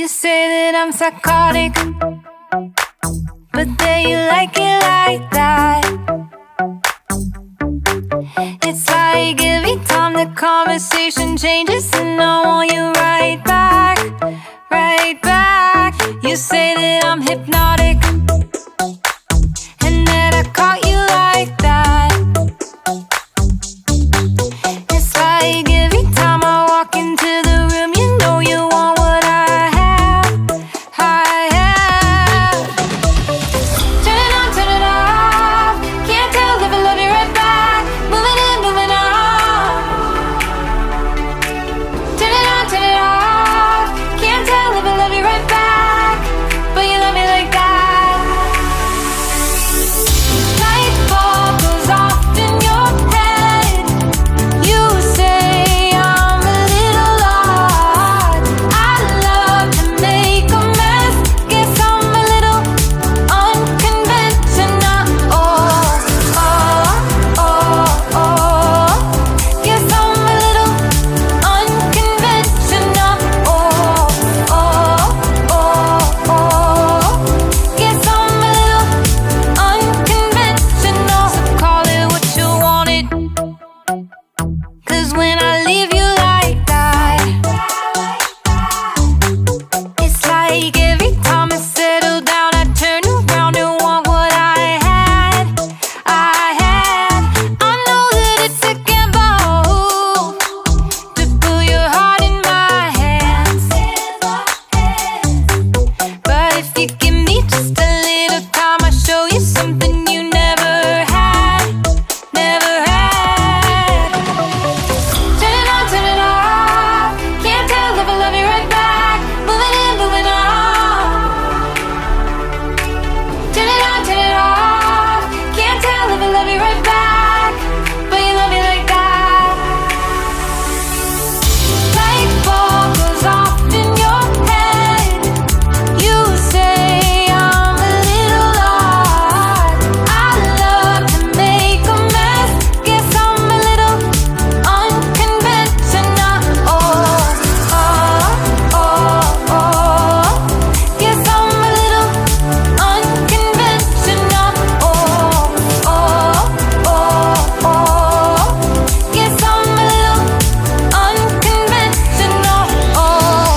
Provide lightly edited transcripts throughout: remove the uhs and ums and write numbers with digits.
You say that I'm psychotic, but then you like it like that. It's like every time the conversation changes, and I want you right back, right back. You say that I'm hypnotic, and that I caught you like that. It's like every time I walk into the room, you know you want what I have, I have. Turn it on, turn it off. Can't tell if I love you right back. Moving in, moving on. Turn it on, turn it off. Can't tell if I love you right back, but you love me like that. Light bulb goes off in your head. You say I'm a little odd. I love to make a mess. Guess I'm a little unconventional. Oh, oh, oh, oh. Guess I'm a little unconventional. Oh, oh, oh, oh. Guess I'm a little unconventional. So call it what you wanted, 'cause when I leave you like that, it's like every time I settle down, I turn around and want what I had, I had. I know that it's a gamble to put your heart in my hands, but if you give me just a little time, I'll show you something you never had, never had. Turn it on, turn it off. Can't tell if I love you right back. Moving in, moving on. Turn it on, turn it off. Can't tell if I love you right back, but you love me like that. Light bulb goes off in your head. You say I'm a little odd. I love to make a mess. Guess I'm a little unconventional. Oh, oh, oh, oh. Guess I'm a little unconventional. Oh, oh, oh, oh. Guess I'm a little unconventional. Oh,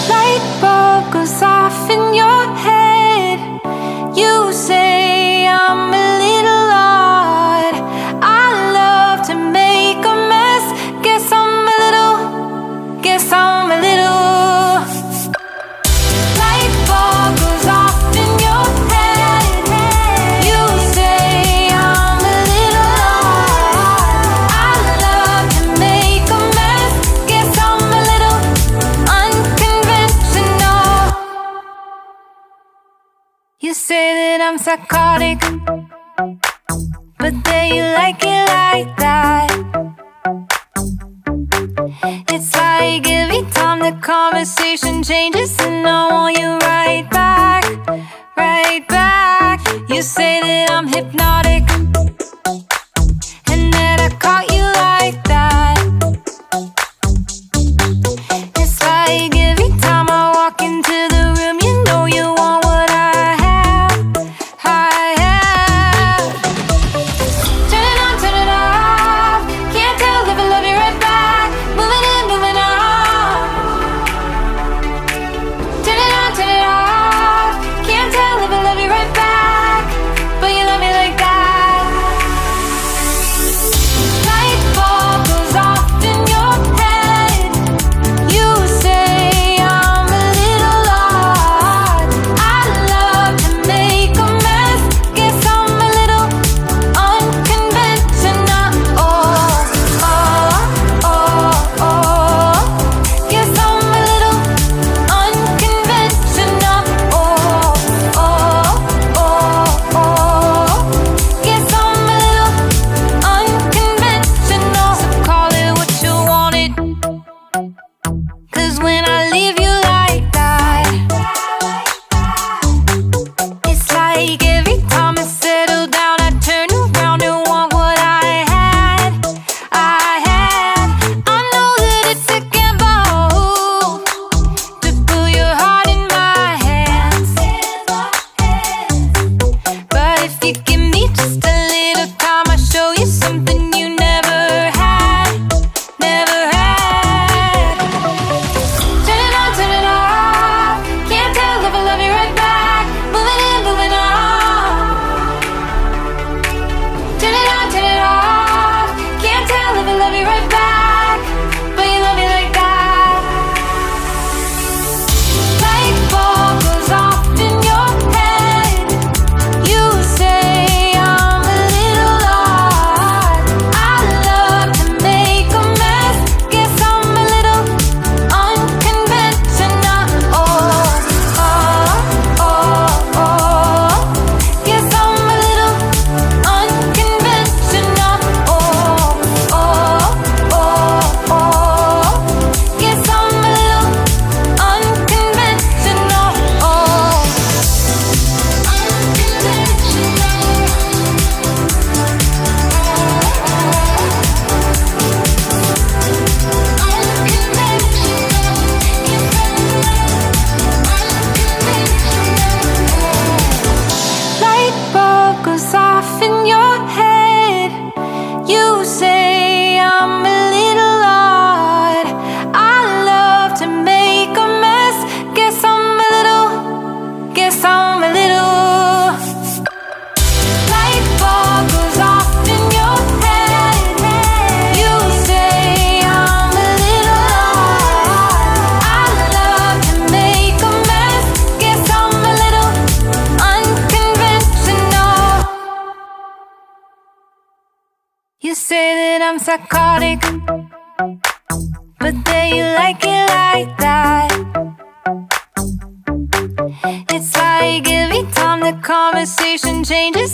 light bulb goes off in your head. You say I'm a little odd. I love to make a mess. Guess I'm a little, guess I'm a little. Light bulb goes off in your head. You say I'm a little odd. I love to make a mess. Guess I'm a little unconventional. You say that I'm psychotic, but then you like it like that. It's like every time the conversation changes, and I want you right back, right back. You say that I'm hypnotic, and that I caught you like that. It's like every time I walk into the room, you know you want what I have, I have. Turn it on, turn it off. Can't tell if I love you right back. Moving in, moving on. Turn it on, turn it off. Can't tell if I love you right back, but you love me like that. Light bulb goes off in your head. You say I'm I leave you like that. It's like every time I settle down, I turn around and want what I had. I know that it's a gamble to put your heart in my hands, but if you give me just a little time, I'll show you something you never had, never had. Turn it on, turn it off. Can't tell if I love you right back. Moving in, moving on. Turn it on, turn it off. Can't tell if I love you right back, but you love me like that. Light bulb goes off in your head. You say I'm a little odd. I love to make a mess. Guess I'm a little unconventional. Guess I'm a little unconventional. Guess I'm a little unconventional. Light bulb goes off in your head. You say I'm a little odd. I love to make a mess. Guess I'm a little. Light bulb goes off in your head. You say I'm a little odd. I love to make a mess. Guess I'm a little unconventional. You say that I'm psychotic, but then you like it like that. It's like every time the conversation changes,